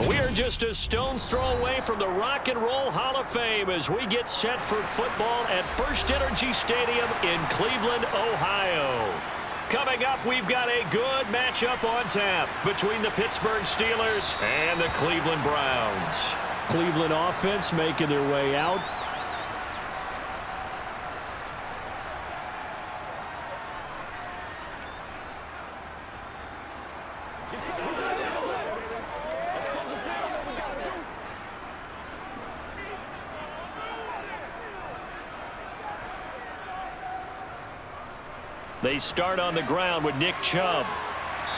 We are just a stone's throw away from the Rock and Roll Hall of Fame as we get set for football at First Energy Stadium in Cleveland, Ohio. Coming up, we've got a good matchup on tap between the Pittsburgh Steelers and the Cleveland Browns. Cleveland offense making their way out. They start on the ground with Nick Chubb.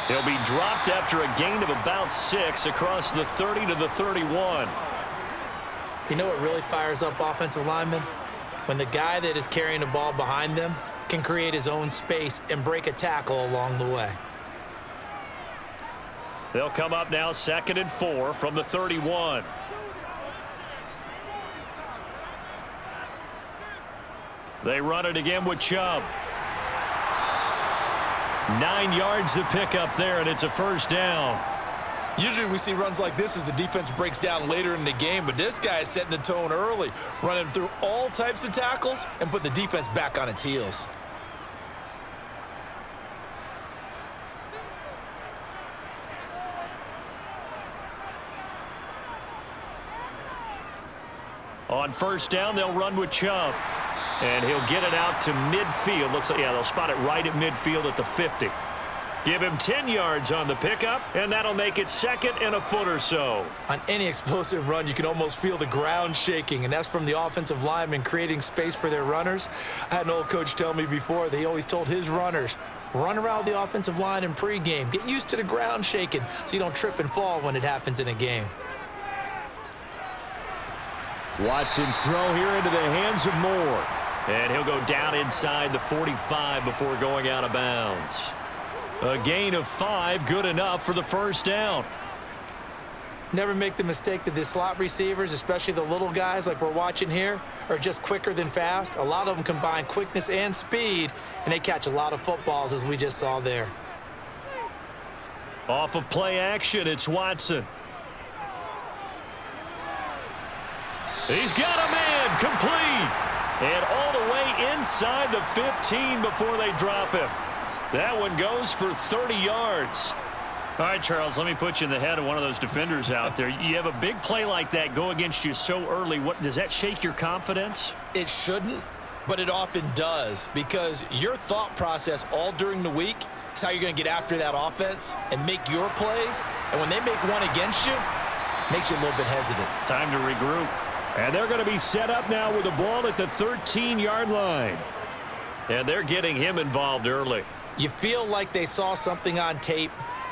He'll be dropped after a gain of about 6 across the 30 to the 31. You know what really fires up offensive linemen? When the guy that is carrying the ball behind them can create his own space and break a tackle along the way. They'll come up now 2nd and 4 from the 31. They run it again with Chubb. 9 yards to pick up there, and it's a first down. Usually we see runs like this as the defense breaks down later in the game, but this guy is setting the tone early, running through all types of tackles and put the defense back on its heels. On first down, they'll run with Chubb. And he'll get it out to midfield. Looks like, yeah, they'll spot it right at midfield at the 50. Give him 10 yards on the pickup, and that'll make it 2nd and a foot or so. On any explosive run, you can almost feel the ground shaking, and that's from the offensive linemen creating space for their runners. I had an old coach tell me before, they always told his runners, run around the offensive line in pregame. Get used to the ground shaking so you don't trip and fall when it happens in a game. Watson's throw here into the hands of Moore. And he'll go down inside the 45 before going out of bounds. A gain of 5, good enough for the first down. Never make the mistake that the slot receivers, especially the little guys like we're watching here, are just quicker than fast. A lot of them combine quickness and speed, and they catch a lot of footballs, as we just saw there. Off of play action, it's Watson. He's got a man, complete. And all the way inside the 15 before they drop him. That one goes for 30 yards. All right, Charles, let me put you in the head of one of those defenders out there. You have a big play like that go against you so early. What does that shake your confidence? It shouldn't, but it often does, because your thought process all during the week is how you're going to get after that offense and make your plays. And when they make one against you, it makes you a little bit hesitant. Time to regroup. And they're going to be set up now with the ball at the 13-yard line. And they're getting him involved early. You feel like they saw something on tape,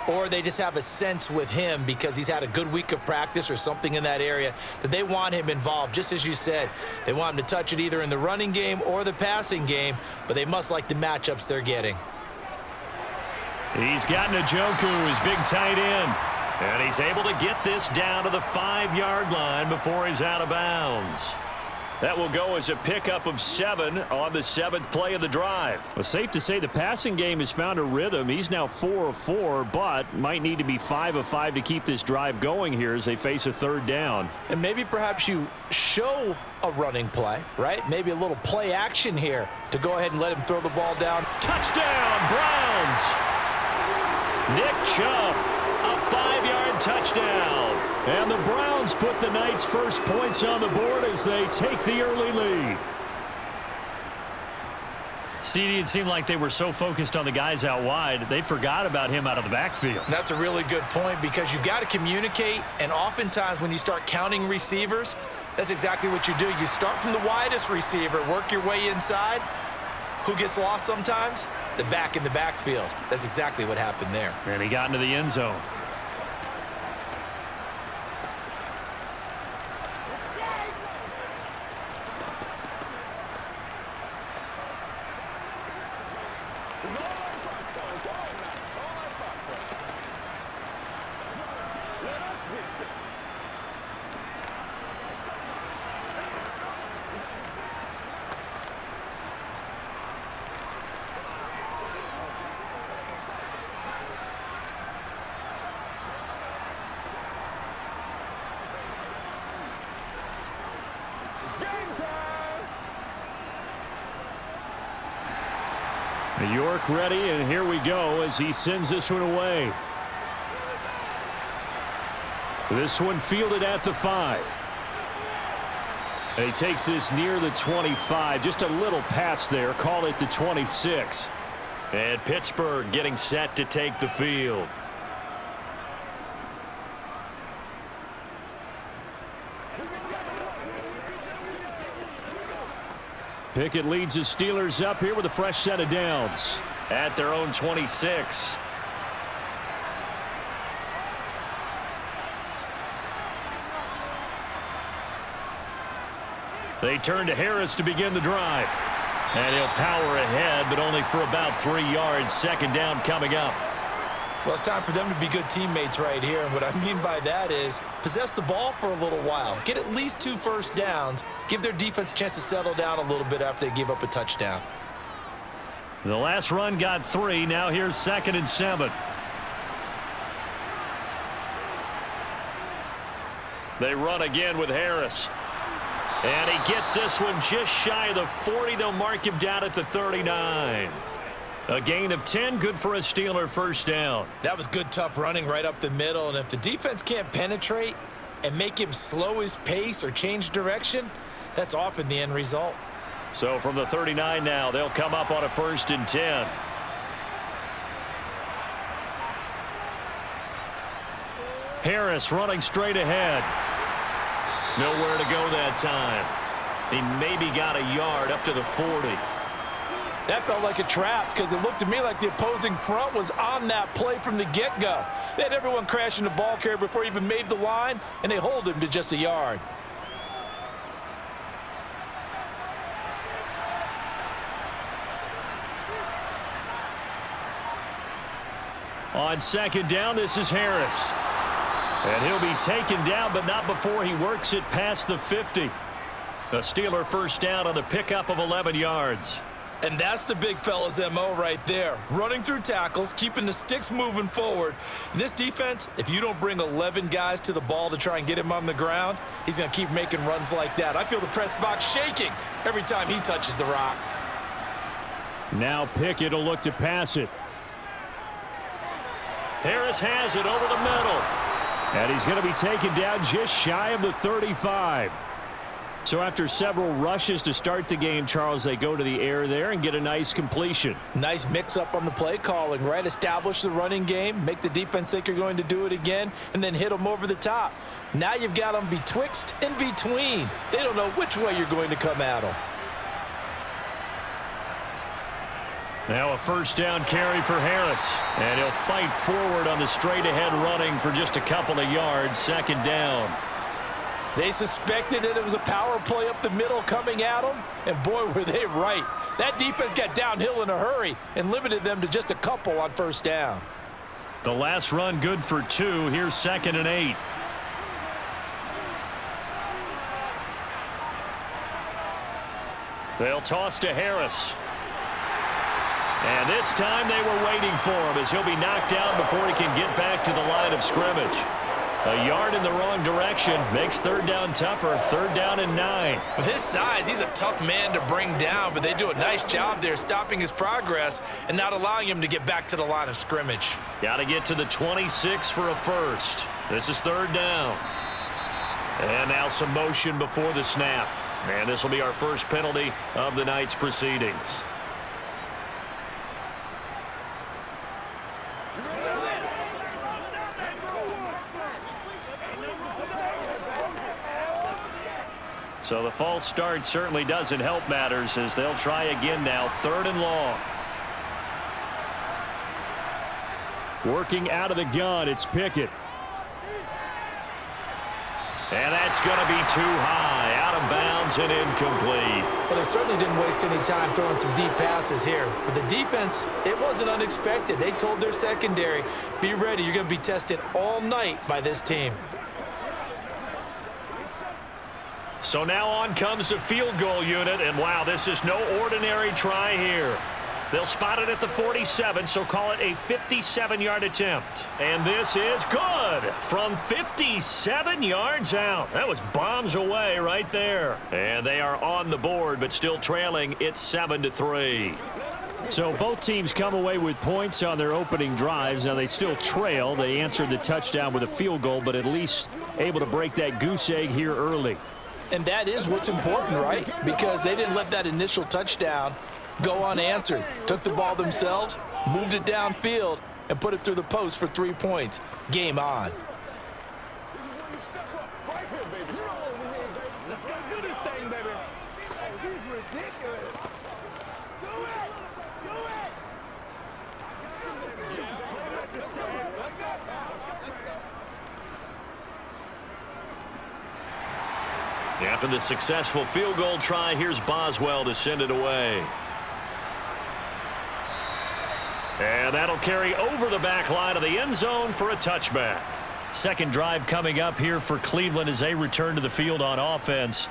or they just have a sense with him because he's had a good week of practice or something in that area that they want him involved. Just as you said, they want him to touch it either in the running game or the passing game, but they must like the matchups they're getting. He's got Njoku, his big tight end. And he's able to get this down to the 5-yard line before he's out of bounds. That will go as a pickup of 7 on the 7th play of the drive. Well, safe to say the passing game has found a rhythm. He's now 4 of 4, but might need to be 5 of 5 to keep this drive going here as they face a 3rd down. And maybe perhaps you show a running play, right? Maybe a little play action here to go ahead and let him throw the ball down. Touchdown, Browns! Nick Chubb. A 5-yard touchdown. And the Browns put the night's first points on the board as they take the early lead. CD, it seemed like they were so focused on the guys out wide, they forgot about him out of the backfield. That's a really good point because you've got to communicate, and oftentimes when you start counting receivers, that's exactly what you do. You start from the widest receiver, work your way inside. Who gets lost sometimes? The back in the backfield. That's exactly what happened there. And he got into the end zone. York ready, and here we go as he sends this one away. This one fielded at the 5. And he takes this near the 25. Just a little pass there. Call it the 26. And Pittsburgh getting set to take the field. Pickett leads the Steelers up here with a fresh set of downs at their own 26. They turn to Harris to begin the drive. And he'll power ahead, but only for about 3 yards. Second down coming up. Well, it's time for them to be good teammates right here. And what I mean by that is possess the ball for a little while. Get at least 2 first downs. Give their defense a chance to settle down a little bit after they give up a touchdown. The last run got 3. Now here's 2nd and 7. They run again with Harris. And he gets this one just shy of the 40. They'll mark him down at the 39. A gain of 10, good for a Steeler first down. That was good, tough running right up the middle. And if the defense can't penetrate and make him slow his pace or change direction, that's often the end result. So from the 39 now, they'll come up on a 1st and 10. Harris running straight ahead. Nowhere to go that time. He maybe got a yard up to the 40. That felt like a trap because it looked to me like the opposing front was on that play from the get-go. They had everyone crashing the ball carrier before he even made the line, and they hold him to just a yard. On 2nd down, this is Harris. And he'll be taken down, but not before he works it past the 50. A Steeler first down on the pickup of 11 yards. And that's the big fella's MO right there. Running through tackles, keeping the sticks moving forward. This defense, if you don't bring 11 guys to the ball to try and get him on the ground, he's going to keep making runs like that. I feel the press box shaking every time he touches the rock. Now Pickett will look to pass it. Harris has it over the middle. And he's going to be taken down just shy of the 35. So after several rushes to start the game, Charles, they go to the air there and get a nice completion. Nice mix-up on the play calling, right? Establish the running game, make the defense think you're going to do it again, and then hit them over the top. Now you've got them betwixt and between. They don't know which way you're going to come at them. Now a first down carry for Harris. And he'll fight forward on the straight-ahead running for just a couple of yards. 2nd down. They suspected that it was a power play up the middle coming at them, and boy, were they right. That defense got downhill in a hurry and limited them to just a couple on first down. The last run good for 2. Here's 2nd and 8. They'll toss to Harris. And this time they were waiting for him as he'll be knocked down before he can get back to the line of scrimmage. A yard in the wrong direction makes 3rd down tougher. 3rd down and 9. With his size, he's a tough man to bring down, but they do a nice job there stopping his progress and not allowing him to get back to the line of scrimmage. Got to get to the 26 for a first. This is 3rd down. And now some motion before the snap. And this will be our first penalty of the night's proceedings. So the false start certainly doesn't help matters as they'll try again now. 3rd and long. Working out of the gun, it's Pickett. And that's going to be too high. Out of bounds and incomplete. Well, they certainly didn't waste any time throwing some deep passes here. But the defense, it wasn't unexpected. They told their secondary, be ready. You're going to be tested all night by this team. So now on comes the field goal unit, and wow, this is no ordinary try here. They'll spot it at the 47, so call it a 57-yard attempt. And this is good from 57 yards out. That was bombs away right there. And they are on the board, but still trailing. It's 7-3. So both teams come away with points on their opening drives. Now they still trail. They answered the touchdown with a field goal, but at least able to break that goose egg here early. And that is what's important, right? Because they didn't let that initial touchdown go unanswered. Took the ball themselves, moved it downfield, and put it through the post for 3 points. Game on. Let's go do this thing, baby. Oh, he's ridiculous. Do it. Do it. Let's go. Let's go. After the successful field goal try, here's Boswell to send it away. And that'll carry over the back line of the end zone for a touchback. Second drive coming up here for Cleveland as they return to the field on offense.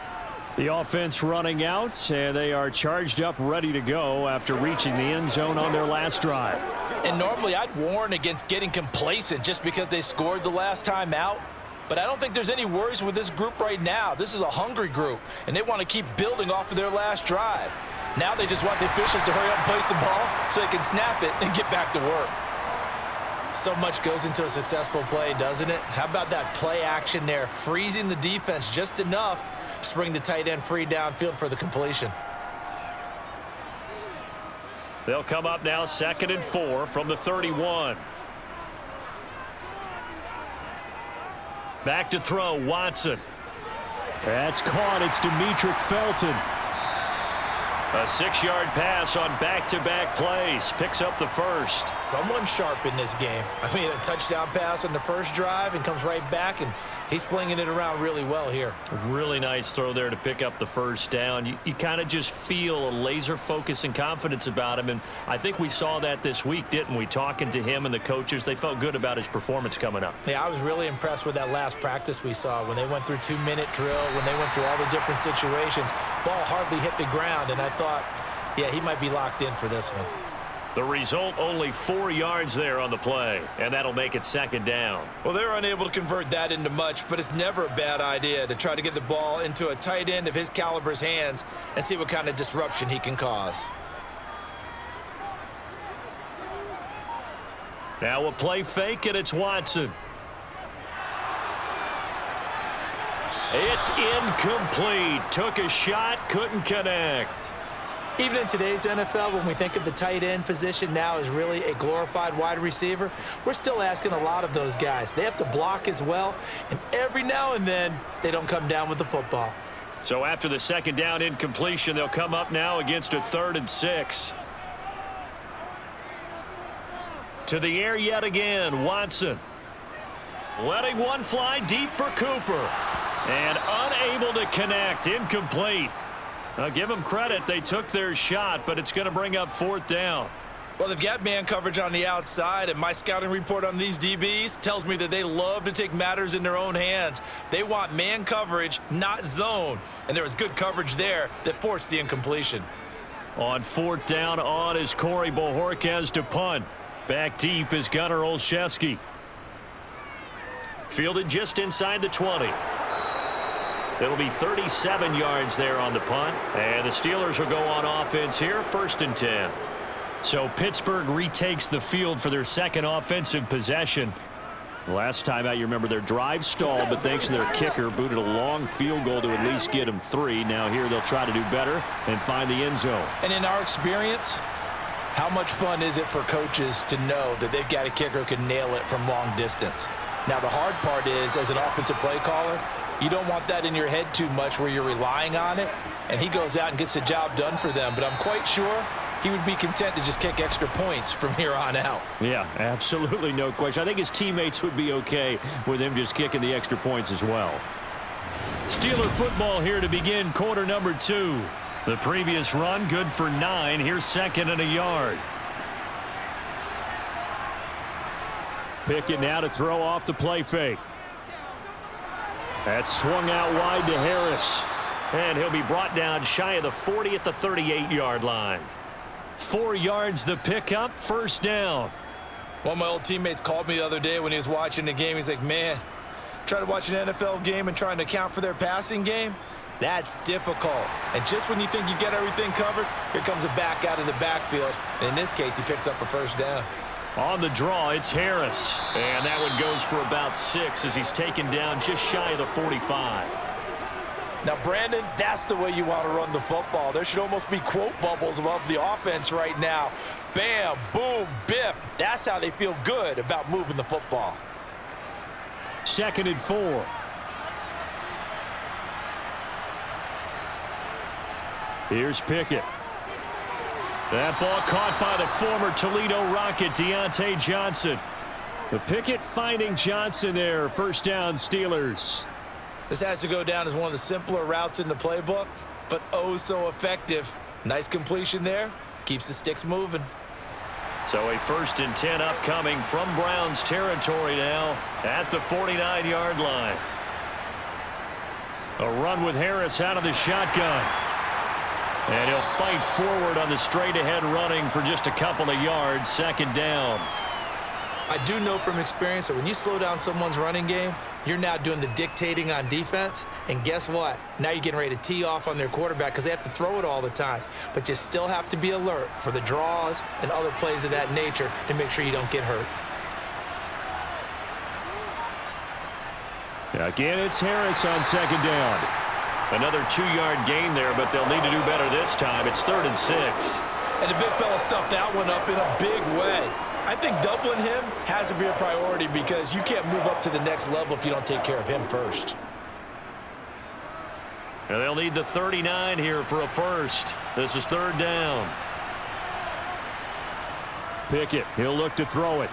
The offense running out, and they are charged up, ready to go after reaching the end zone on their last drive. And normally I'd warn against getting complacent just because they scored the last time out. But I don't think there's any worries with this group right now. This is a hungry group, and they want to keep building off of their last drive. Now they just want the officials to hurry up and place the ball so they can snap it and get back to work. So much goes into a successful play, doesn't it? How about that play action there, freezing the defense just enough to bring the tight end free downfield for the completion. They'll come up now 2nd and 4 from the 31. Back to throw, Watson. That's caught. It's Demetric Felton. A 6-yard pass on back-to-back plays. Picks up the first. Someone sharp in this game. I mean, a touchdown pass on the first drive and comes right back, and he's flinging it around really well here. Really nice throw there to pick up the first down. You kind of just feel a laser focus and confidence about him, and I think we saw that this week, didn't we? Talking to him and the coaches, they felt good about his performance coming up. Yeah, I was really impressed with that last practice we saw when they went through 2-minute drill, when they went through all the different situations. Ball hardly hit the ground, and I thought, yeah, he might be locked in for this one. The result, only 4 yards there on the play, and that'll make it 2nd down. Well, they're unable to convert that into much, but it's never a bad idea to try to get the ball into a tight end of his caliber's hands and see what kind of disruption he can cause. Now a play fake, and it's Watson. It's incomplete. Took a shot, couldn't connect. Even in today's NFL, when we think of the tight end position now as really a glorified wide receiver, we're still asking a lot of those guys. They have to block as well, and every now and then, they don't come down with the football. So after the 2nd down incompletion, they'll come up now against a 3rd and 6. To the air yet again, Watson. Letting one fly deep for Cooper. And unable to connect, incomplete. I'll give them credit. They took their shot, but it's going to bring up 4th down. Well, they've got man coverage on the outside, and my scouting report on these DBs tells me that they love to take matters in their own hands. They want man coverage, not zone. And there was good coverage there that forced the incompletion. On 4th down, on is Corey Bojorquez to punt. Back deep is Gunnar Olszewski. Fielded just inside the 20. It'll be 37 yards there on the punt. And the Steelers will go on offense here, 1st and 10. So Pittsburgh retakes the field for their 2nd offensive possession. Last time out, you remember their drive stalled, but thanks to their kicker, booted a long field goal to at least get them 3. Now here they'll try to do better and find the end zone. And in our experience, how much fun is it for coaches to know that they've got a kicker who can nail it from long distance? Now the hard part is, as an offensive play caller, you don't want that in your head too much where you're relying on it, and he goes out and gets the job done for them. But I'm quite sure he would be content to just kick extra points from here on out. Yeah, absolutely no question. I think his teammates would be okay with him just kicking the extra points as well. Steeler football here to begin quarter number 2. The previous run good for 9. Here's 2nd and a yard. Pickett now to throw off the play fake. That's swung out wide to Harris. And he'll be brought down shy of the 40 at the 38-yard line. 4 yards the pickup, 1st down. One of my old teammates called me the other day when he was watching the game. He's like, man, trying to watch an NFL game and trying to account for their passing game, That's difficult. And just when you think you get everything covered, here comes a back out of the backfield. And in this case, he picks up a first down. On the draw, it's Harris. And that one goes for about 6 as he's taken down just shy of the 45. Now, Brandon, that's the way you want to run the football. There should almost be quote bubbles above the offense right now. Bam, boom, biff. That's how they feel good about moving the football. 2nd and 4. Here's Pickett. That ball caught by the former Toledo Rocket, Deontay Johnson. The Pickett finding Johnson there. First down, Steelers. This has to go down as one of the simpler routes in the playbook, but oh so effective. Nice completion there. Keeps the sticks moving. So a 1st and 10 upcoming from Browns territory now at the 49-yard line. A run with Harris out of the shotgun. And he'll fight forward on the straight-ahead running for just a couple of yards. 2nd down. I do know from experience that when you slow down someone's running game, you're now doing the dictating on defense. And guess what? Now you're getting ready to tee off on their quarterback because they have to throw it all the time. But you still have to be alert for the draws and other plays of that nature to make sure you don't get hurt. Again, it's Harris on 2nd down. Another 2-yard gain there, but they'll need to do better this time. It's 3rd and 6. And the big fella stuffed that one up in a big way. I think doubling him has to be a priority because you can't move up to the next level if you don't take care of him first. And they'll need the 39 here for a first. This is 3rd down. Pickett, he'll look to throw it.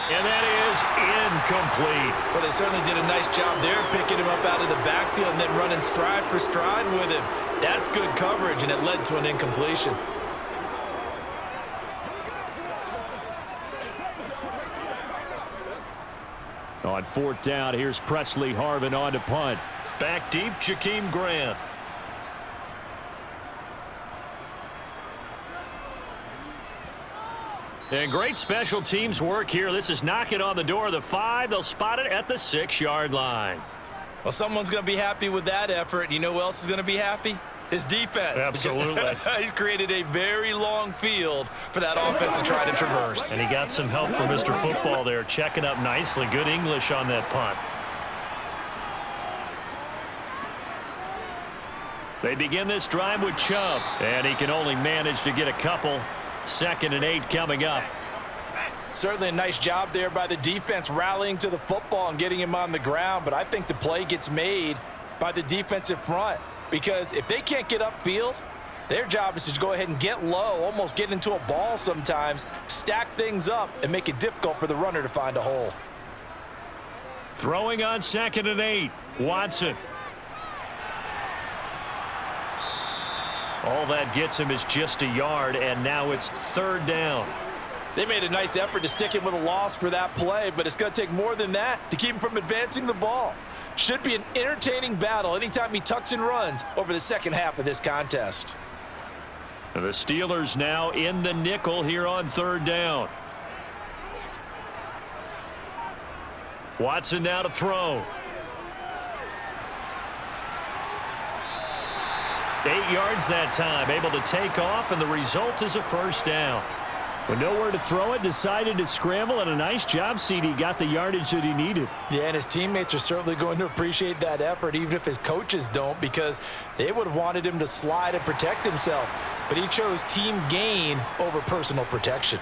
And that is incomplete. Well, they certainly did a nice job there, picking him up out of the backfield and then running stride for stride with him. That's good coverage, and it led to an incompletion. On 4th down, here's Presley Harvin on to punt. Back deep, Jakeem Grant. And great special teams work here. This is knocking on the door of the 5. They'll spot it at the 6-yard line. Well, someone's going to be happy with that effort. You know who else is going to be happy? His defense. Absolutely. He's created a very long field for that offense to try to traverse. And he got some help from Mr. Football there, checking up nicely. Good English on that punt. They begin this drive with Chubb, and he can only manage to get a couple. 2nd and 8 coming up. Certainly a nice job there by the defense rallying to the football and getting him on the ground, but I think the play gets made by the defensive front because if they can't get upfield, their job is to go ahead and get low, almost get into a ball sometimes, stack things up, and make it difficult for the runner to find a hole. Throwing on 2nd and 8, Watson. All that gets him is just a yard, and now it's 3rd down. They made a nice effort to stick him with a loss for that play, but it's going to take more than that to keep him from advancing the ball. Should be an entertaining battle anytime he tucks and runs over the second half of this contest. And the Steelers now in the nickel here on 3rd down. Watson now to throw. 8 yards that time, able to take off, and the result is a first down. With nowhere to throw it, decided to scramble, and a nice job, CD. Got the yardage that he needed. Yeah, and his teammates are certainly going to appreciate that effort, even if his coaches don't, because they would have wanted him to slide and protect himself. But he chose team gain over personal protection.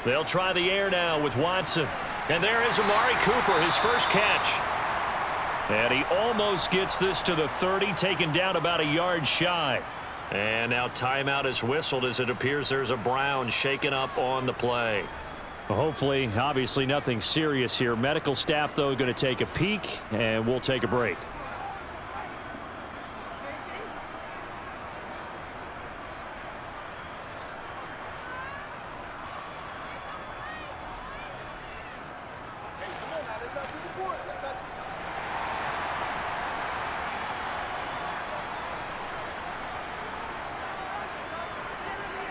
They'll try the air now with Watson. And there is Amari Cooper, his first catch. And he almost gets this to the 30, taken down about a yard shy. And now timeout is whistled as it appears there's a Brown shaken up on the play. Well, hopefully, obviously nothing serious here. Medical staff, though, going to take a peek, and we'll take a break.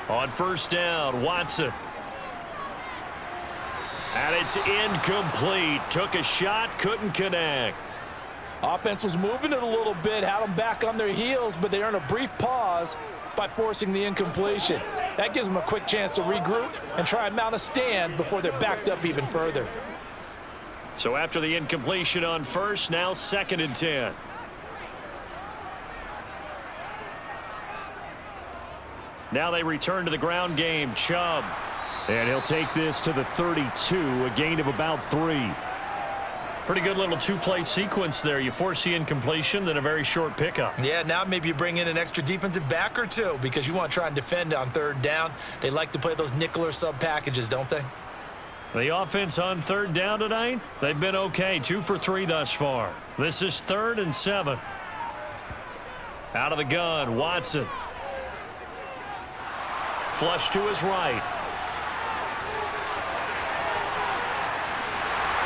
On first down, Watson. And it's incomplete. Took a shot, couldn't connect. Offense was moving it a little bit, had them back on their heels, but they earned a brief pause by forcing the incompletion. That gives them a quick chance to regroup and try and mount a stand before they're backed up even further. So after the incompletion on first, now 2nd and 10. Now they return to the ground game. Chubb. And he'll take this to the 32, a gain of about 3. Pretty good little two-play sequence there. You force the incompletion, then a very short pickup. Yeah, now maybe you bring in an extra defensive back or two because you want to try and defend on 3rd down. They like to play those nickel or sub packages, don't they? The offense on 3rd down tonight, they've been okay. 2 for 3 thus far. This is 3rd and 7. Out of the gun, Watson. Flush to his right.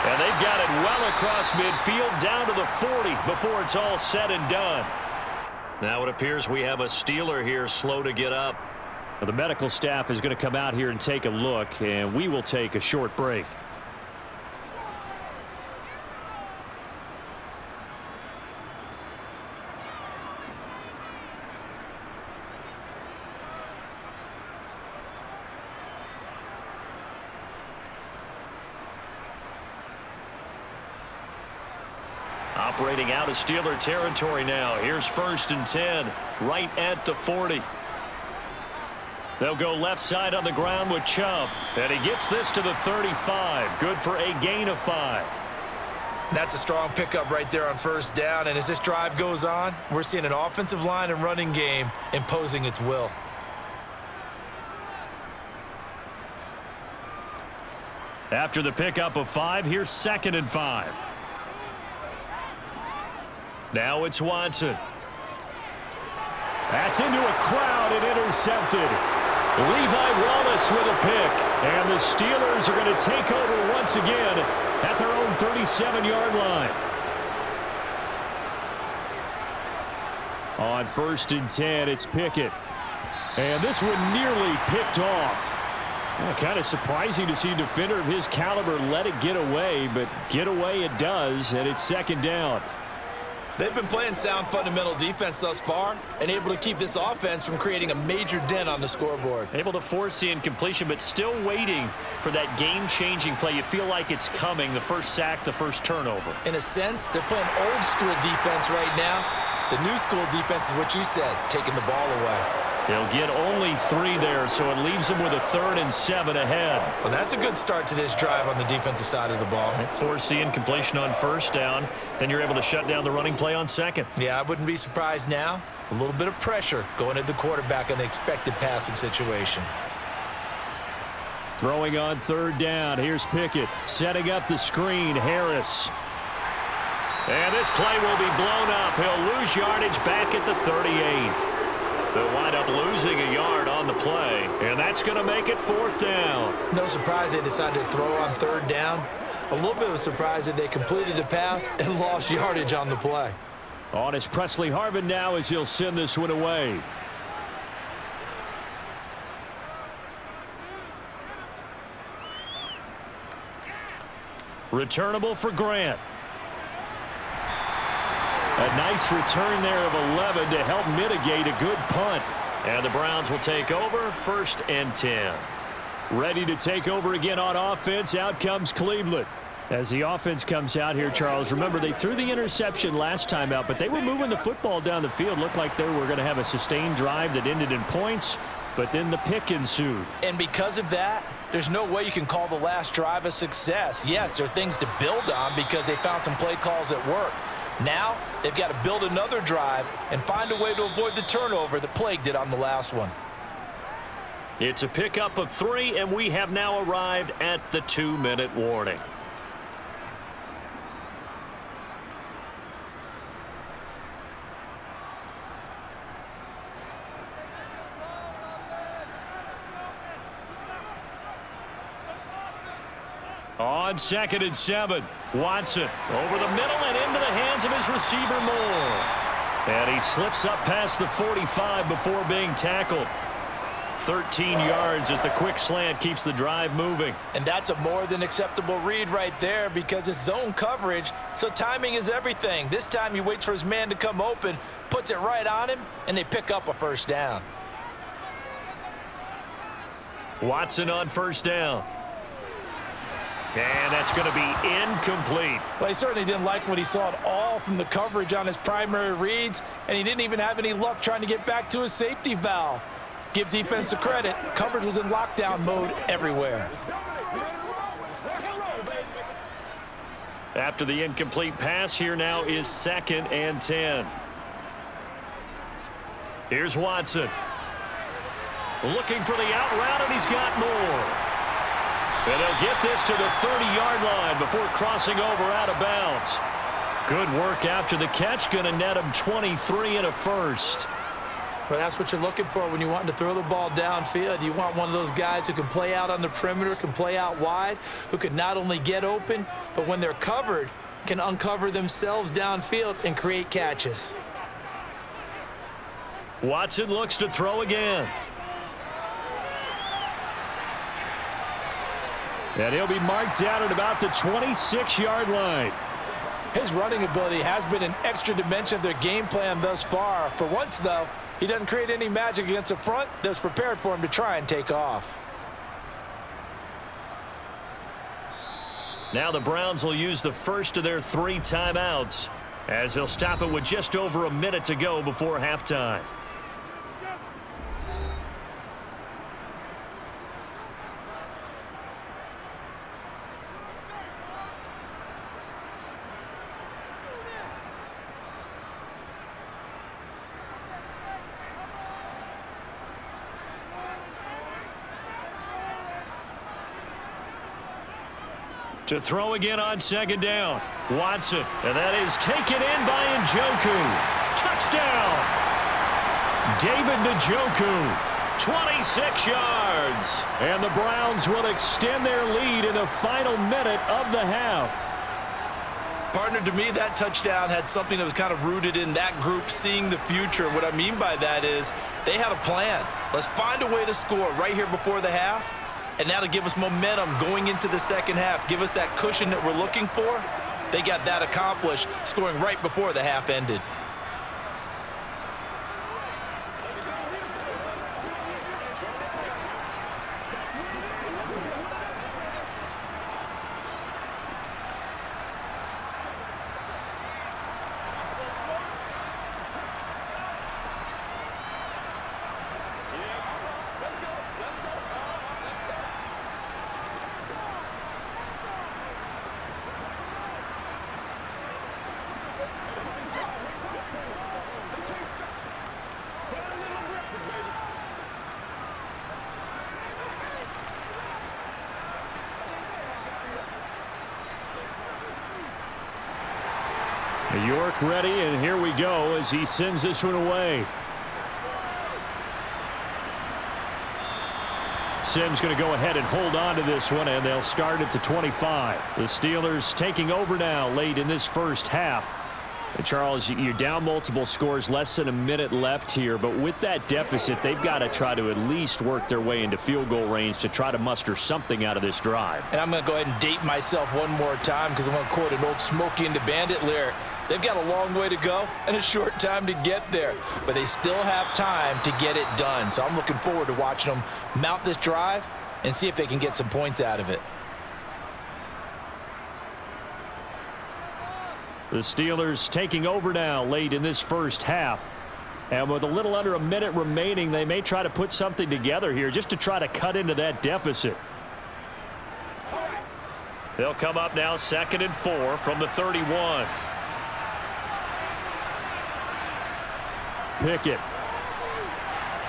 And they've got it well across midfield down to the 40 before it's all said and done. Now it appears we have a Steeler here slow to get up. Well, the medical staff is going to come out here and take a look, and we will take a short break. Operating out of Steeler territory now. Here's 1st and 10, right at the 40. They'll go left side on the ground with Chubb. And he gets this to the 35. Good for a gain of 5. That's a strong pickup right there on 1st down. And as this drive goes on, we're seeing an offensive line and running game imposing its will. After the pickup of 5, here's 2nd and 5. Now it's Watson. That's into a crowd and intercepted. Levi Wallace with a pick. And the Steelers are going to take over once again at their own 37-yard line. On 1st and 10, it's Pickett. And this one nearly picked off. Well, kind of surprising to see a defender of his caliber let it get away, but get away it does, and it's 2nd down. They've been playing sound fundamental defense thus far and able to keep this offense from creating a major dent on the scoreboard. Able to force the incompletion, but still waiting for that game-changing play. You feel like it's coming, the first sack, the first turnover. In a sense, they're playing old school defense right now. The new school defense is what you said, taking the ball away. They'll get only 3 there, so it leaves them with a 3rd and 7 ahead. Well, that's a good start to this drive on the defensive side of the ball. Force the incompletion on 1st down, then you're able to shut down the running play on 2nd. Yeah, I wouldn't be surprised now. A little bit of pressure going at the quarterback in the expected passing situation. Throwing on 3rd down, here's Pickett. Setting up the screen, Harris. And this play will be blown up. He'll lose yardage back at the 38. They'll wind up losing a yard on the play, and that's going to make it 4th down. No surprise they decided to throw on 3rd down. A little bit of a surprise that they completed the pass and lost yardage on the play. On is Presley Harvin now as he'll send this one away. Returnable for Grant. A nice return there of 11 to help mitigate a good punt. And the Browns will take over 1st and 10. Ready to take over again on offense. Out comes Cleveland. As the offense comes out here, Charles, remember they threw the interception last time out, but they were moving the football down the field. Looked like they were going to have a sustained drive that ended in points, but then the pick ensued. And because of that, there's no way you can call the last drive a success. Yes, there are things to build on because they found some play calls that work. Now, they've got to build another drive and find a way to avoid the turnover that plagued it on the last one. It's a pickup of 3, and we have now arrived at the 2-minute warning. On 2nd and 7, Watson over the middle and into the hands of his receiver Moore. And he slips up past the 45 before being tackled. 13 yards as the quick slant keeps the drive moving. And that's a more than acceptable read right there because it's zone coverage, so timing is everything. This time he waits for his man to come open, puts it right on him, and they pick up a first down. Watson on first down. And that's going to be incomplete. Well, he certainly didn't like what he saw at all from the coverage on his primary reads, and he didn't even have any luck trying to get back to his safety valve. Give defense a credit. Coverage was in lockdown mode everywhere. After the incomplete pass, here now is 2nd and 10. Here's Watson. Looking for the out route, and he's got more. And they'll get this to the 30-yard line before crossing over out of bounds. Good work after the catch. Going to net him 23 and a first. Well, that's what you're looking for when you want to throw the ball downfield. You want one of those guys who can play out on the perimeter, can play out wide, who can not only get open, but when they're covered, can uncover themselves downfield and create catches. Watson looks to throw again. And he'll be marked down at about the 26-yard line. His running ability has been an extra dimension of their game plan thus far. For once, though, he doesn't create any magic against the front that's prepared for him to try and take off. Now the Browns will use the first of their 3 timeouts as they'll stop it with just over a minute to go before halftime. To throw again on 2nd down. Watson, and that is taken in by Njoku. Touchdown! David Njoku, 26 yards. And the Browns will extend their lead in the final minute of the half. Partner, to me, that touchdown had something that was kind of rooted in that group seeing the future. What I mean by that is they had a plan. Let's find a way to score right here before the half. And that'll give us momentum going into the second half. Give us that cushion that we're looking for. They got that accomplished, scoring right before the half ended. York ready, and here we go as he sends this one away. Sims going to go ahead and hold on to this one, and they'll start at the 25. The Steelers taking over now late in this first half. And Charles, you're down multiple scores, less than a minute left here, but with that deficit, they've got to try to at least work their way into field goal range to try to muster something out of this drive. And I'm going to go ahead and date myself one more time because I'm going to quote an old Smokey and the Bandit lyric. They've got a long way to go and a short time to get there, but they still have time to get it done. So I'm looking forward to watching them mount this drive and see if they can get some points out of it. The Steelers taking over now late in this first half. And with a little under a minute remaining, they may try to put something together here just to try to cut into that deficit. They'll come up now 2nd and 4 from the 31. Pickett.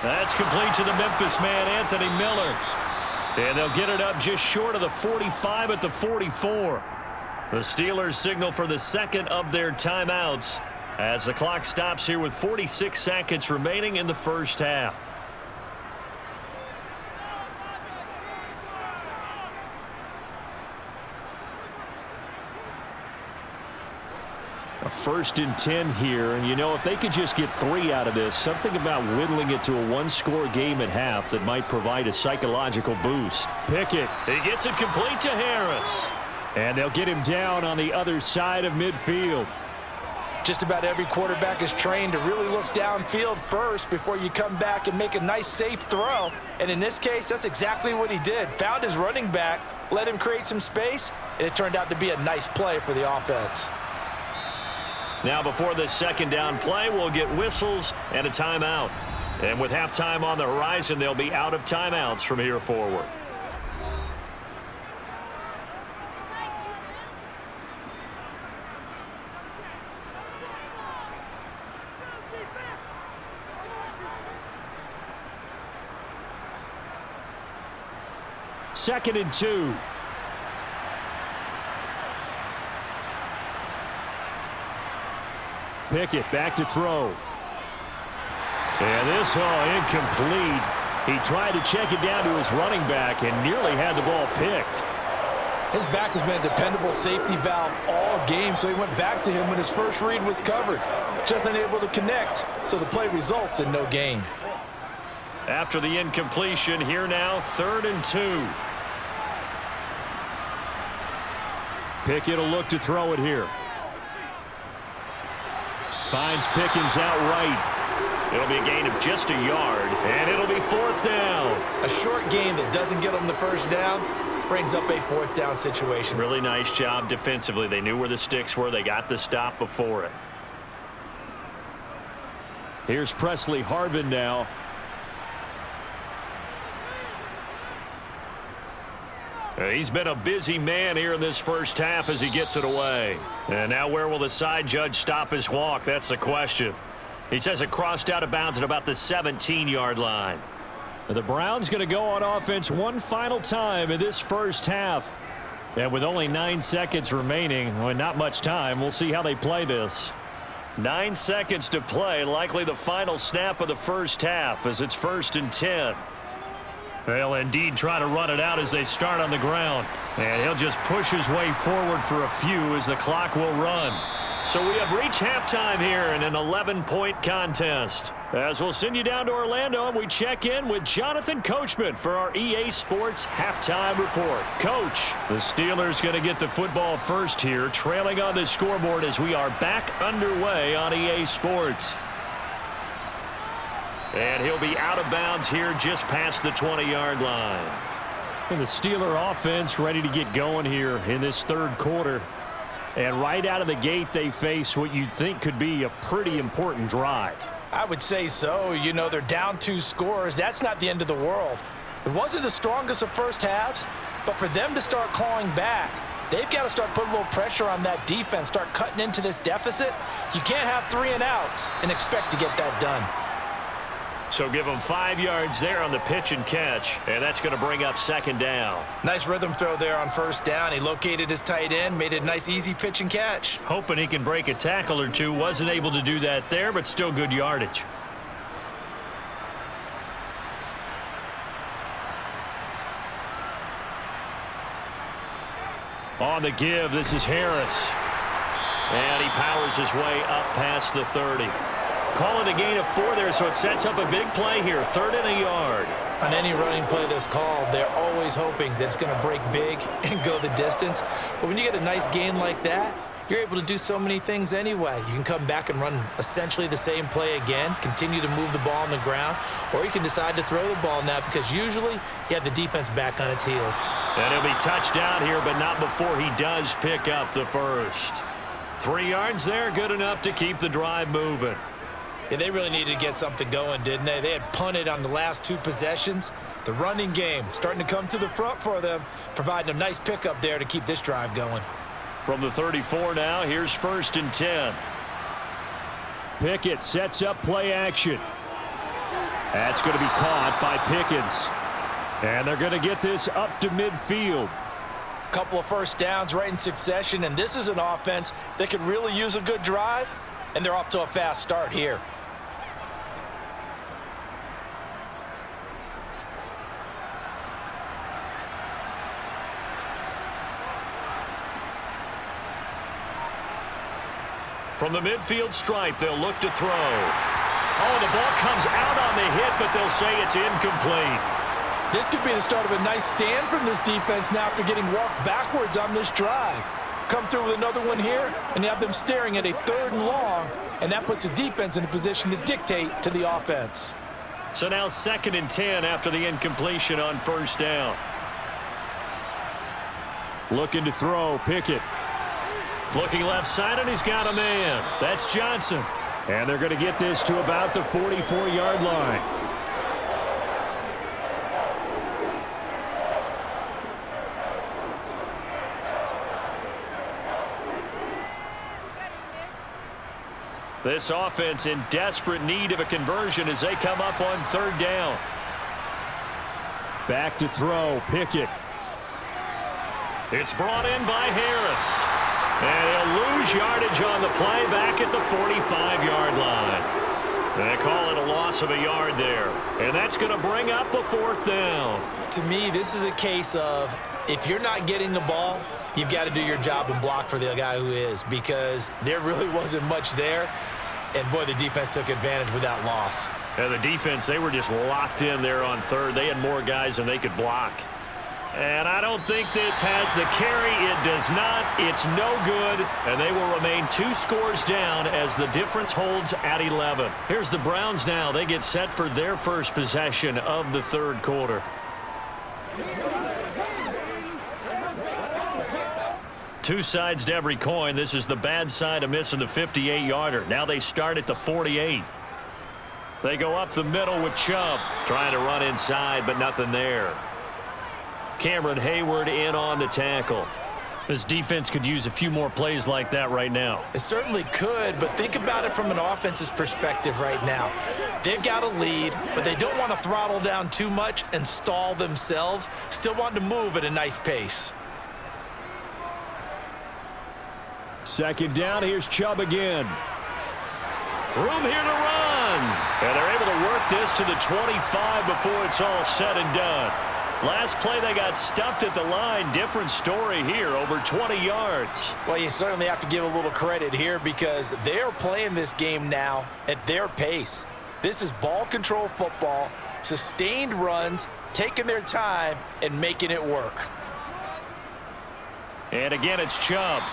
That's complete to the Memphis man, Anthony Miller. And they'll get it up just short of the 45 at the 44. The Steelers signal for the second of their timeouts as the clock stops here with 46 seconds remaining in the first half. A 1st and 10 here, and you know, if they could just get 3 out of this, something about whittling it to a one-score game at half that might provide a psychological boost. Pickett, he gets it complete to Harris. And they'll get him down on the other side of midfield. Just about every quarterback is trained to really look downfield first before you come back and make a nice, safe throw. And in this case, that's exactly what he did. Found his running back, let him create some space, and it turned out to be a nice play for the offense. Now before this 2nd down play, we'll get whistles and a timeout. And with halftime on the horizon, they'll be out of timeouts from here forward. Second and 2. Pickett back to throw. And this, incomplete. He tried to check it down to his running back and nearly had the ball picked. His back has been a dependable safety valve all game, so he went back to him when his first read was covered. Just unable to connect, so the play results in no gain. After the incompletion, here now, 3rd and 2. Pickett will look to throw it here. Finds Pickens out right. It'll be a gain of just a yard, and it'll be 4th down. A short gain that doesn't get them the 1st down brings up a 4th down situation. Really nice job defensively. They knew where the sticks were. They got the stop before it. Here's Presley Harvin now. He's been a busy man here in this first half as he gets it away. And now where will the side judge stop his walk? That's the question. He says it crossed out of bounds at about the 17-yard line. The Browns going to go on offense one final time in this first half. And with only 9 seconds remaining, well, not much time, we'll see how they play this. 9 seconds to play, likely the final snap of the first half as it's 1st and 10. They'll indeed try to run it out as they start on the ground. And he'll just push his way forward for a few as the clock will run. So we have reached halftime here in an 11-point contest. As we'll send you down to Orlando, and we check in with Jonathan Coachman for our EA Sports Halftime Report. Coach, the Steelers going to get the football first here, trailing on the scoreboard as we are back underway on EA Sports. And he'll be out of bounds here just past the 20-yard line. And the Steeler offense ready to get going here in this 3rd quarter. And right out of the gate, they face what you'd think could be a pretty important drive. I would say so. You know, they're down 2 scores. That's not the end of the world. It wasn't the strongest of first halves, but for them to start clawing back, they've got to start putting a little pressure on that defense, start cutting into this deficit. You can't have 3 and outs and expect to get that done. So give them 5 yards there on the pitch and catch, and that's going to bring up 2nd down. Nice rhythm throw there on 1st down. He located his tight end, made it a nice, easy pitch and catch. Hoping he can break a tackle or two. Wasn't able to do that there, but still good yardage. On the give, this is Harris. And he powers his way up past the 30. Calling a gain of 4 there, so it sets up a big play here. 3rd and a yard. On any running play that's called, they're always hoping that it's going to break big and go the distance. But when you get a nice gain like that, you're able to do so many things anyway. You can come back and run essentially the same play again, continue to move the ball on the ground, or you can decide to throw the ball now because usually you have the defense back on its heels. And he'll be touched down here, but not before he does pick up the first. 3 yards there, good enough to keep the drive moving. Yeah, they really needed to get something going, didn't they? They had punted on the last 2 possessions. The running game starting to come to the front for them, providing a nice pickup there to keep this drive going. From the 34 now, here's 1st and 10. Pickett sets up play action. That's going to be caught by Pickens. And they're going to get this up to midfield. Couple of 1st downs right in succession, and this is an offense that could really use a good drive, and they're off to a fast start here. From the midfield stripe, they'll look to throw. Oh, the ball comes out on the hit, but they'll say it's incomplete. This could be the start of a nice stand from this defense now after getting walked backwards on this drive. Come through with another one here, and you have them staring at a 3rd and long, and that puts the defense in a position to dictate to the offense. So now 2nd and 10 after the incompletion on 1st down. Looking to throw, Pickett. Looking left side, and he's got a man. That's Johnson. And they're going to get this to about the 44-yard line. This offense in desperate need of a conversion as they come up on 3rd down. Back to throw, Pickett. It's brought in by Harris. And he'll lose yardage on the play back at the 45-yard line. They call it a loss of a yard there. And that's going to bring up a 4th down. To me, this is a case of if you're not getting the ball, you've got to do your job and block for the guy who is, because there really wasn't much there. And, boy, the defense took advantage with that loss. And the defense, they were just locked in there on 3rd. They had more guys than they could block. And I don't think this has the carry. It does not. It's no good. And they will remain 2 scores down as the difference holds at 11. Here's the Browns now. They get set for their first possession of the 3rd quarter. Two sides to every coin. This is the bad side of missing the 58-yarder. Now they start at the 48. They go up the middle with Chubb. Trying to run inside, but nothing there. Cameron Hayward in on the tackle. This defense could use a few more plays like that right now. It certainly could, but think about it from an offense's perspective right now. They've got a lead, but they don't want to throttle down too much and stall themselves. Still want to move at a nice pace. 2nd down, here's Chubb again. Room here to run. And they're able to work this to the 25 before it's all said and done. Last play, they got stuffed at the line. Different story here, over 20 yards. Well, you certainly have to give a little credit here because they're playing this game now at their pace. This is ball control football, sustained runs, taking their time, and making it work. And again, it's Chubb.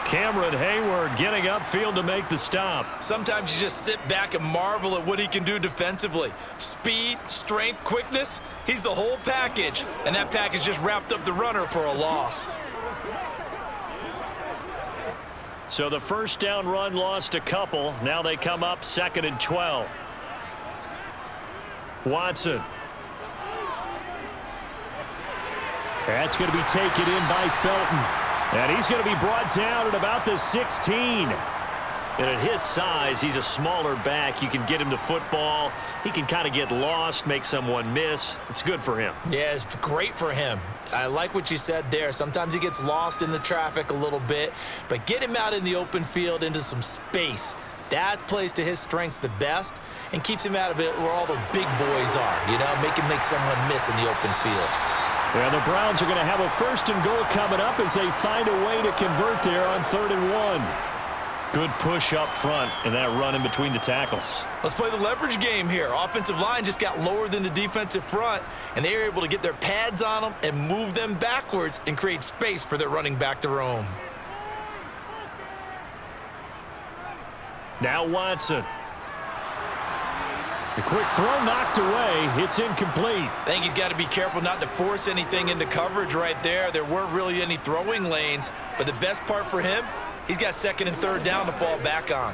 Cameron Hayward getting upfield to make the stop. Sometimes you just sit back and marvel at what he can do defensively. Speed, strength, quickness, he's the whole package. And that package just wrapped up the runner for a loss. So the 1st down run lost a couple. Now they come up 2nd and 12. Watson. That's going to be taken in by Felton. And he's going to be brought down at about the 16. And at his size, he's a smaller back. You can get him to football. He can kind of get lost, make someone miss. It's good for him. Yeah, it's great for him. I like what you said there. Sometimes he gets lost in the traffic a little bit. But get him out in the open field into some space. That plays to his strengths the best and keeps him out of it where all the big boys are. You know, make someone miss in the open field. Yeah, the Browns are going to have a 1st and goal coming up as they find a way to convert there on 3rd and 1. Good push up front and that run in between the tackles. Let's play the leverage game here. Offensive line just got lower than the defensive front, and they were able to get their pads on them and move them backwards and create space for their running back to roam. Now Watson. The quick throw knocked away. It's incomplete. I think he's got to be careful not to force anything into coverage right there. There weren't really any throwing lanes, but the best part for him, he's got 2nd and 3rd down to fall back on.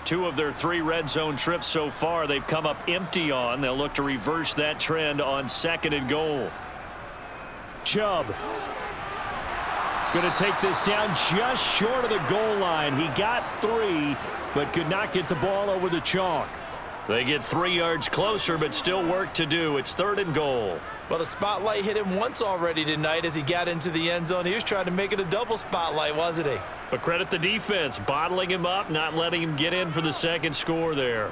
2 of their 3 red zone trips so far, they've come up empty on. They'll look to reverse that trend on 2nd and goal. Chubb. Going to take this down just short of the goal line. He got 3, but could not get the ball over the chalk. They get 3 yards closer, but still work to do. It's 3rd and goal. Well, the spotlight hit him once already tonight as he got into the end zone. He was trying to make it a double spotlight, wasn't he? But credit the defense, bottling him up, not letting him get in for the 2nd score there.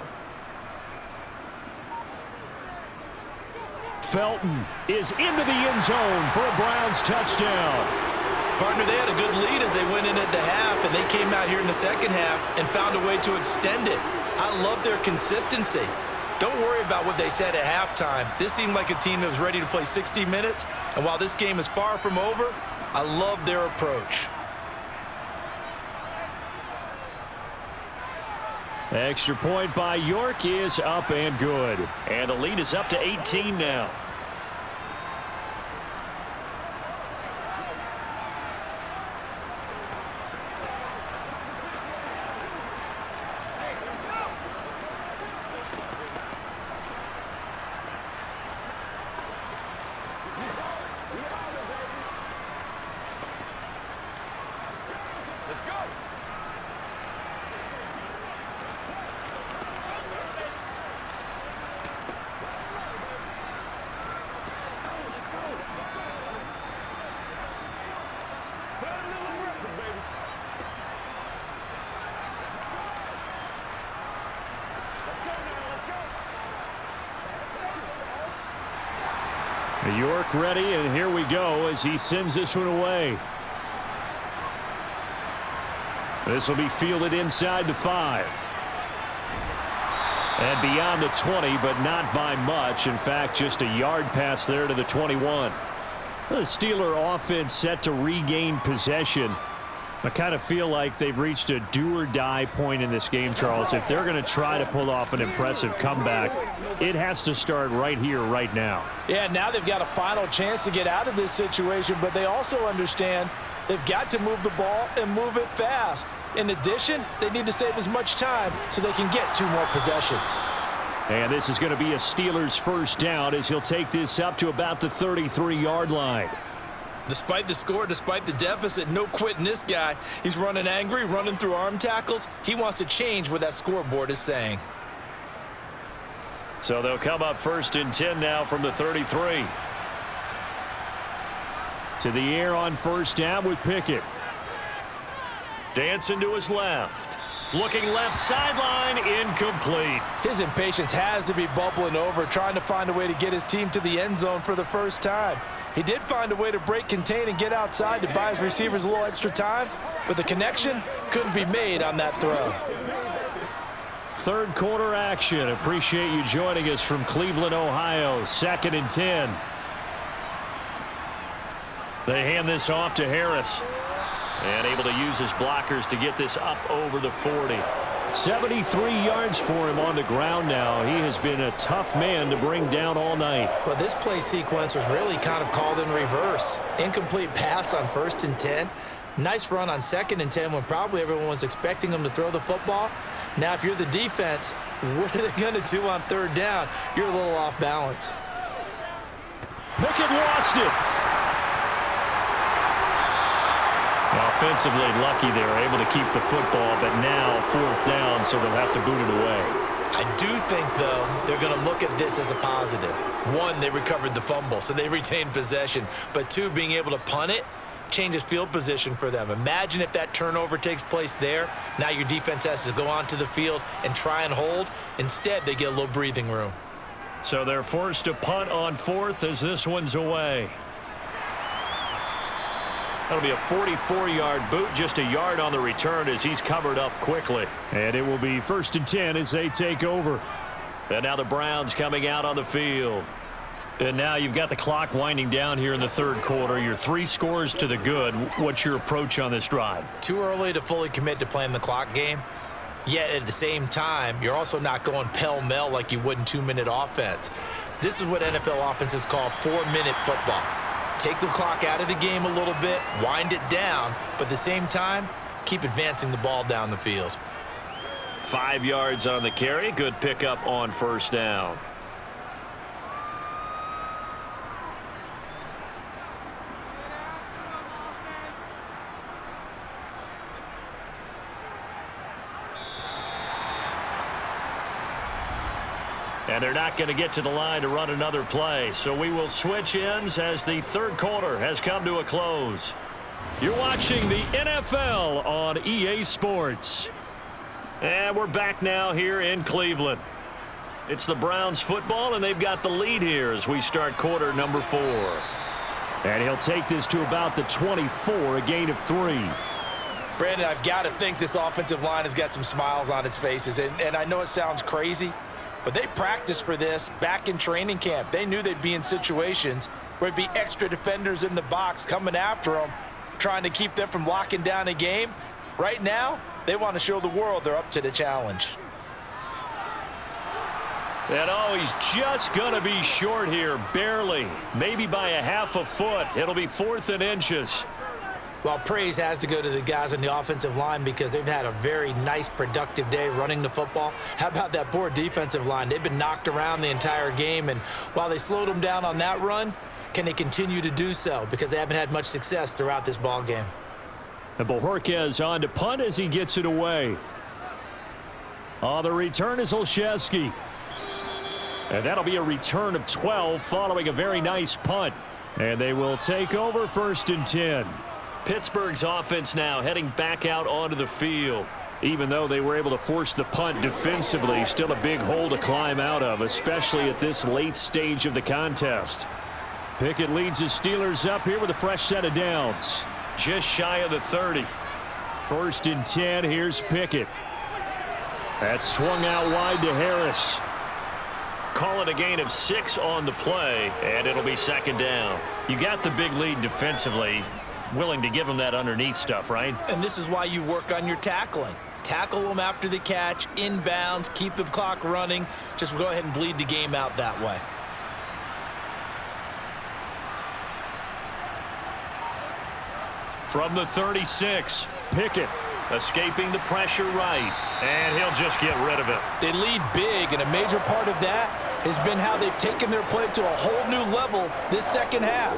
Felton is into the end zone for a Browns touchdown. Partner, they had a good lead as they went in at the half, and they came out here in the second half and found a way to extend it. I love their consistency. Don't worry about what they said at halftime. This seemed like a team that was ready to play 60 minutes, and while this game is far from over, I love their approach. Extra point by York is up and good. And the lead is up to 18 now. York ready, and here we go as he sends this one away. This will be fielded inside the 5. And beyond the 20, but not by much. In fact, just a yard pass there to the 21. The Steeler offense set to regain possession. I kind of feel like they've reached a do-or-die point in this game, Charles. If they're going to try to pull off an impressive comeback, it has to start right here, right now. Yeah, now they've got a final chance to get out of this situation, but they also understand they've got to move the ball and move it fast. In addition, they need to save as much time so they can get 2 more possessions. And this is going to be a Steelers first down as he'll take this up to about the 33-yard line. Despite the score, despite the deficit, no quitting this guy. He's running angry, running through arm tackles. He wants to change what that scoreboard is saying. So they'll come up 1st and 10 now from the 33. To the air on 1st down with Pickett. Dancing to his left. Looking left sideline, incomplete. His impatience has to be bubbling over, trying to find a way to get his team to the end zone for the first time. He did find a way to break contain and get outside to buy his receivers a little extra time, but the connection couldn't be made on that throw. 3rd quarter action. Appreciate you joining us from Cleveland, Ohio. 2nd and 10. They hand this off to Harris. And able to use his blockers to get this up over the 40. 73 yards for him on the ground now. He has been a tough man to bring down all night. Well, this play sequence was really kind of called in reverse. Incomplete pass on 1st and 10. Nice run on 2nd and 10 when probably everyone was expecting him to throw the football. Now, if you're the defense, what are they going to do on 3rd down? You're a little off balance. Pickett lost it. Offensively lucky they were able to keep the football, but now 4th down, so they'll have to boot it away. I do think, though, they're going to look at this as a positive. 1, they recovered the fumble, so they retained possession. But 2, being able to punt it changes field position for them. Imagine if that turnover takes place there. Now your defense has to go onto the field and try and hold. Instead, they get a little breathing room. So they're forced to punt on 4th as this one's away. That'll be a 44-yard boot, just a yard on the return as he's covered up quickly. And it will be 1st and 10 as they take over. And now the Browns coming out on the field. And now you've got the clock winding down here in the 3rd quarter. You're 3 scores to the good. What's your approach on this drive? Too early to fully commit to playing the clock game. Yet at the same time, you're also not going pell-mell like you would in 2-minute offense. This is what NFL offenses call 4-minute football. Take the clock out of the game a little bit, wind it down, but at the same time, keep advancing the ball down the field. 5 yards on the carry. Good pickup on 1st down. And they're not going to get to the line to run another play. So we will switch ends as the 3rd quarter has come to a close. You're watching the NFL on EA Sports. And we're back now here in Cleveland. It's the Browns football, and they've got the lead here as we start quarter number 4. And he'll take this to about the 24, a gain of 3. Brandon, I've got to think this offensive line has got some smiles on its faces. And I know it sounds crazy, but they practiced for this back in training camp. They knew they'd be in situations where it'd be extra defenders in the box coming after them, trying to keep them from locking down a game. Right now, they want to show the world they're up to the challenge. And oh, he's just going to be short here, barely. Maybe by a half a foot. It'll be 4th and inches. Well, praise has to go to the guys on the offensive line because they've had a very nice, productive day running the football. How about that poor defensive line? They've been knocked around the entire game, and while they slowed them down on that run, can they continue to do so? Because they haven't had much success throughout this ball game. And Bojorquez on to punt as he gets it away. On the return is Olszewski. And that'll be a return of 12 following a very nice punt. And they will take over 1st and 10. Pittsburgh's offense now heading back out onto the field. Even though they were able to force the punt defensively, still a big hole to climb out of, especially at this late stage of the contest. Pickett leads the Steelers up here with a fresh set of downs. Just shy of the 30. 1st and 10, here's Pickett. That's swung out wide to Harris. Call it a gain of 6 on the play, and it'll be 2nd down. You got the big lead defensively. Willing to give them that underneath stuff, right? And this is why you work on your tackling. Tackle them after the catch, inbounds, keep the clock running. Just go ahead and bleed the game out that way. From the 36, Pickett escaping the pressure right, and he'll just get rid of it. They lead big, and a major part of that has been how they've taken their play to a whole new level this second half.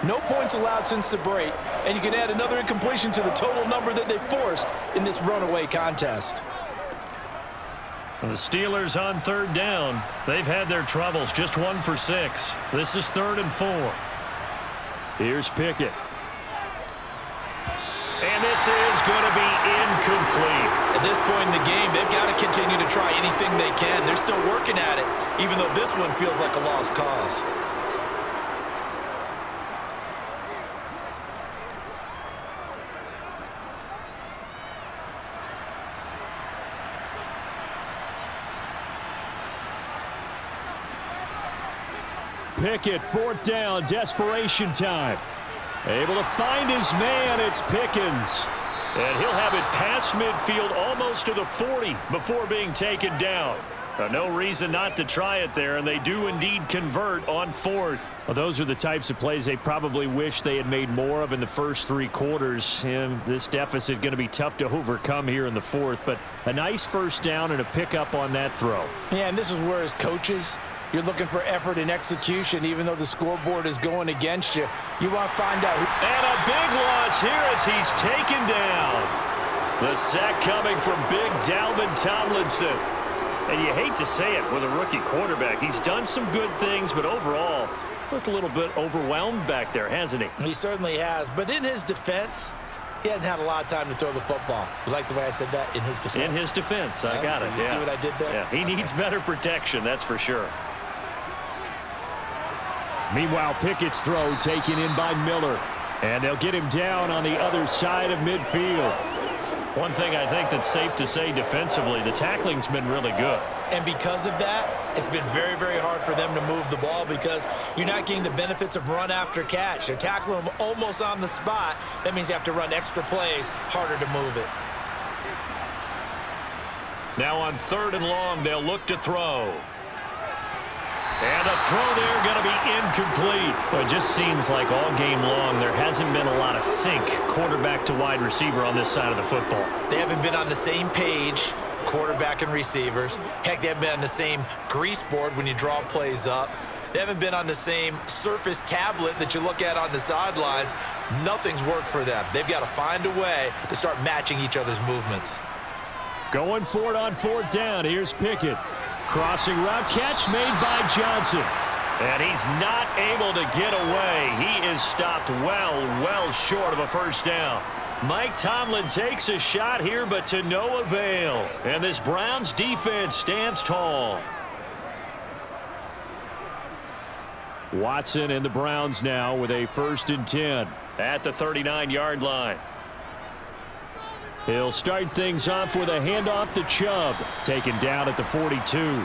No points allowed since the break, and you can add another incompletion to the total number that they forced in this runaway contest. The Steelers on 3rd down. They've had their troubles, just 1 for 6. This is 3rd and 4. Here's Pickett. And this is going to be incomplete. At this point in the game, they've got to continue to try anything they can. They're still working at it, even though this one feels like a lost cause. Pickett, 4th down, desperation time. Able to find his man, it's Pickens. And he'll have it past midfield almost to the 40 before being taken down. No reason not to try it there, and they do indeed convert on 4th. Well, those are the types of plays they probably wish they had made more of in the first 3 quarters. And this deficit going to be tough to overcome here in the 4th, but a nice 1st down and a pickup on that throw. Yeah, and this is where as coaches, you're looking for effort and execution, even though the scoreboard is going against you. You want to find out. And a big loss here as he's taken down. The sack coming from big Dalvin Tomlinson. And you hate to say it with a rookie quarterback. He's done some good things, but overall, looked a little bit overwhelmed back there, hasn't he? He certainly has. But in his defense, he hasn't had a lot of time to throw the football. You like the way I said that? In his defense. In his defense. I got it. You see what I did there? Yeah, he needs better protection, that's for sure. Meanwhile, Pickett's throw taken in by Miller. And they'll get him down on the other side of midfield. One thing I think that's safe to say defensively, the tackling's been really good. And because of that, it's been very, very hard for them to move the ball because you're not getting the benefits of run after catch. They're tackling them almost on the spot. That means you have to run extra plays, harder to move it. Now on 3rd and long, they'll look to throw. And a throw there going to be incomplete. Well, it just seems like all game long there hasn't been a lot of sync quarterback to wide receiver on this side of the football. They haven't been on the same page, quarterback and receivers. Heck, they haven't been on the same grease board when you draw plays up. They haven't been on the same Surface tablet that you look at on the sidelines. Nothing's worked for them. They've got to find a way to start matching each other's movements. Going for it on 4th down. Here's Pickett. Crossing route catch made by Johnson. And he's not able to get away. He is stopped well short of a 1st down. Mike Tomlin takes a shot here, but to no avail. And this Browns defense stands tall. Watson and the Browns now with a 1st and 10 at the 39-yard line. He'll start things off with a handoff to Chubb, taken down at the 42.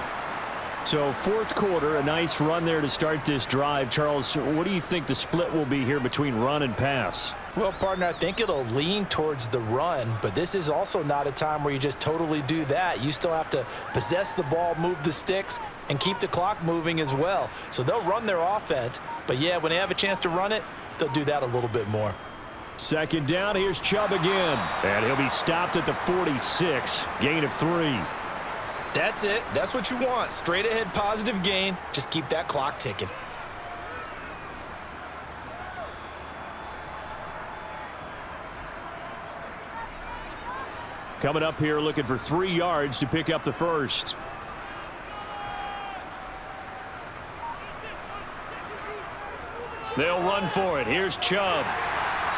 So 4th quarter, a nice run there to start this drive. Charles, what do you think the split will be here between run and pass? Well, partner, I think it'll lean towards the run, but this is also not a time where you just totally do that. You still have to possess the ball, move the sticks, and keep the clock moving as well. So they'll run their offense, but yeah, when they have a chance to run it, they'll do that a little bit more. 2nd down, here's Chubb again, and he'll be stopped at the 46, gain of 3. That's it. That's what you want. Straight ahead positive gain. Just keep that clock ticking. Coming up here looking for 3 yards to pick up the 1st. They'll run for it. Here's Chubb.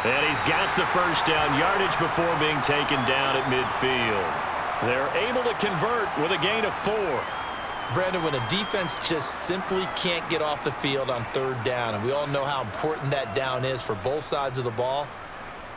And he's got the 1st down yardage before being taken down at midfield. They're able to convert with a gain of 4. Brandon, when a defense just simply can't get off the field on 3rd down, and we all know how important that down is for both sides of the ball,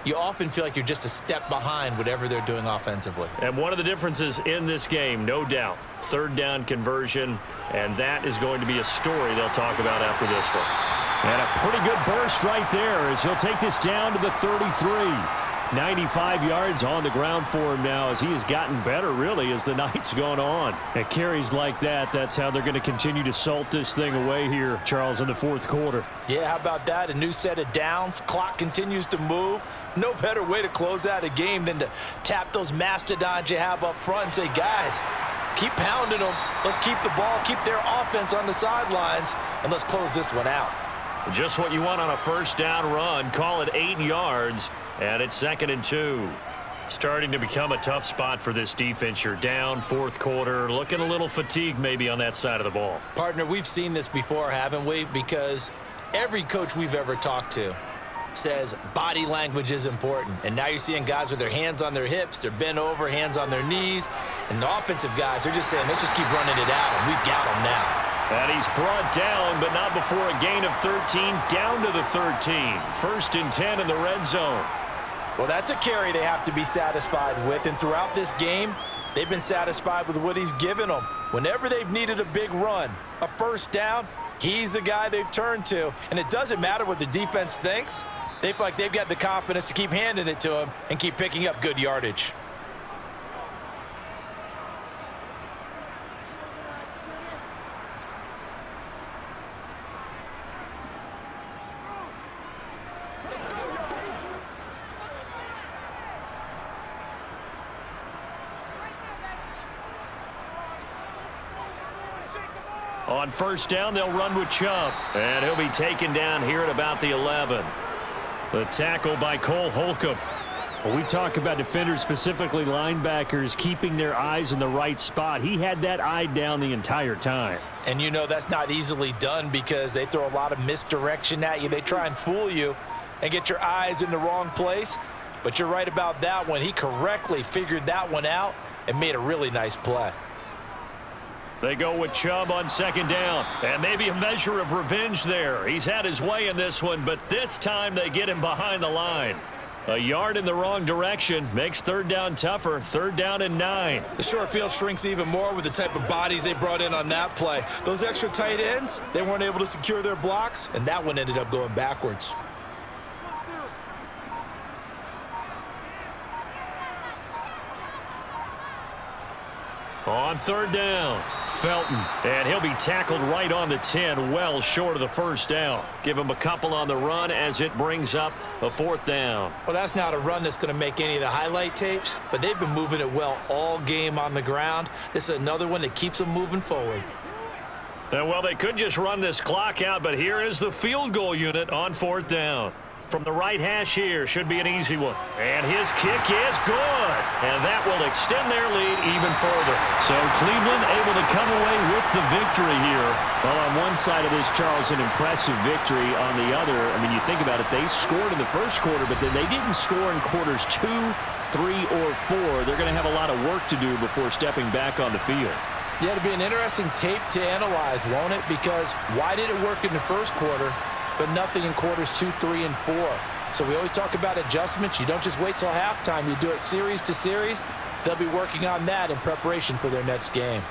you often feel like you're just a step behind whatever they're doing offensively. And one of the differences in this game, no doubt, 3rd down conversion, and that is going to be a story they'll talk about after this one. And a pretty good burst right there as he'll take this down to the 33. 95 yards on the ground for him now as he has gotten better, really, as the night's gone on. At carries like that, that's how they're going to continue to salt this thing away here, Charles, in the 4th quarter. Yeah, how about that? A new set of downs. Clock continues to move. No better way to close out a game than to tap those mastodons you have up front and say, guys, keep pounding them. Let's keep the ball, keep their offense on the sidelines, and let's close this one out. Just what you want on a 1st down run. Call it 8 yards. And it's 2nd and 2. Starting to become a tough spot for this defense. You're down 4th quarter. Looking a little fatigued maybe on that side of the ball. Partner, we've seen this before, haven't we? Because every coach we've ever talked to says body language is important. And now you're seeing guys with their hands on their hips. They're bent over, hands on their knees. And the offensive guys, they're just saying, let's just keep running it out. And we've got them now. And he's brought down, but not before a gain of 13, down to the 13. 1st and 10 in the red zone. Well, that's a carry they have to be satisfied with, and throughout this game, they've been satisfied with what he's given them. Whenever they've needed a big run, a 1st down, he's the guy they've turned to, and it doesn't matter what the defense thinks. They feel like they've got the confidence to keep handing it to him and keep picking up good yardage. On 1st down, they'll run with Chubb. And he'll be taken down here at about the 11. The tackle by Cole Holcomb. When we talk about defenders, specifically linebackers, keeping their eyes in the right spot, he had that eye down the entire time. And you know that's not easily done because they throw a lot of misdirection at you. They try and fool you and get your eyes in the wrong place. But you're right about that one. He correctly figured that one out and made a really nice play. They go with Chubb on 2nd down. And maybe a measure of revenge there. He's had his way in this one, but this time they get him behind the line. A yard in the wrong direction makes 3rd down tougher. 3rd down and 9. The short field shrinks even more with the type of bodies they brought in on that play. Those extra tight ends, they weren't able to secure their blocks, And that one ended up going backwards. On 3rd down, Felton. And he'll be tackled right on the 10, well short of the 1st down. Give him a couple on the run as it brings up a 4th down. Well, that's not a run that's going to make any of the highlight tapes, but they've been moving it well all game on the ground. This is another one that keeps them moving forward. And well, they could just run this clock out, but here is the field goal unit on 4th down. From the right hash here, should be an easy one. And his kick is good. And that will extend their lead even further. So Cleveland able to come away with the victory here. Well, on one side of this, Charles, an impressive victory. On the other, I mean, you think about it, they scored in the 1st quarter, but then they didn't score in quarters 2, 3, or 4. They're going to have a lot of work to do before stepping back on the field. Yeah, it'll be an interesting tape to analyze, won't it? Because why did it work in the first quarter, but nothing in quarters 2, 3, and 4? So we always talk about adjustments. You don't just wait till halftime. You do it series to series. They'll be working on that in preparation for their next game.